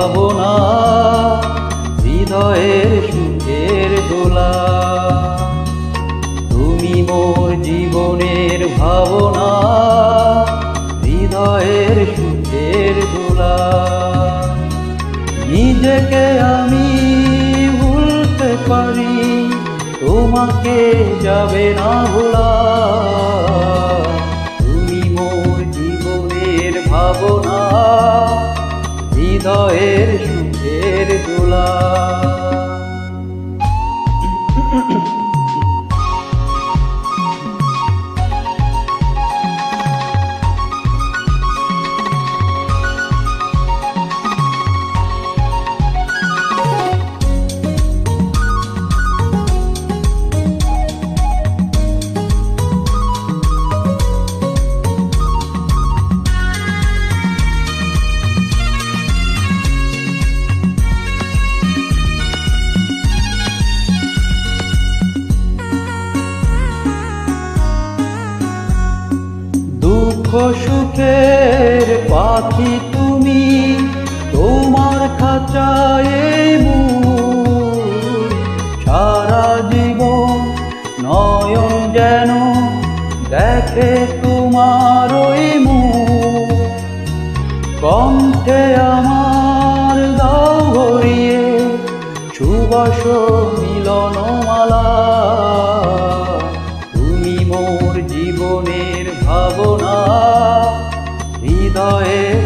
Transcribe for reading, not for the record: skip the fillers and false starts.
ভাবনা, হৃদয়ের সুখের দোলা। তুমি মোর জীবনের ভাবনা, হৃদয়ের সুখের দোলা। নিজেকে আমি ভুলতে পারি, তোমাকে যাবে না ভোলা। তুমি মোর জীবনের ভাবনা, হৃদয়ের সুখের দোলা। দুঃখ সুখের পাখি তুমি, তোমার খাঁচায় মূল। সারা জীবন নয়ন যেন দেখে তোমার ওই মুখ। কণ্ঠে আমার দাও ভরিয়ে সুবাস মিলনমালা। তুমি মোর জীবনের ভাবনা, হৃদয়ের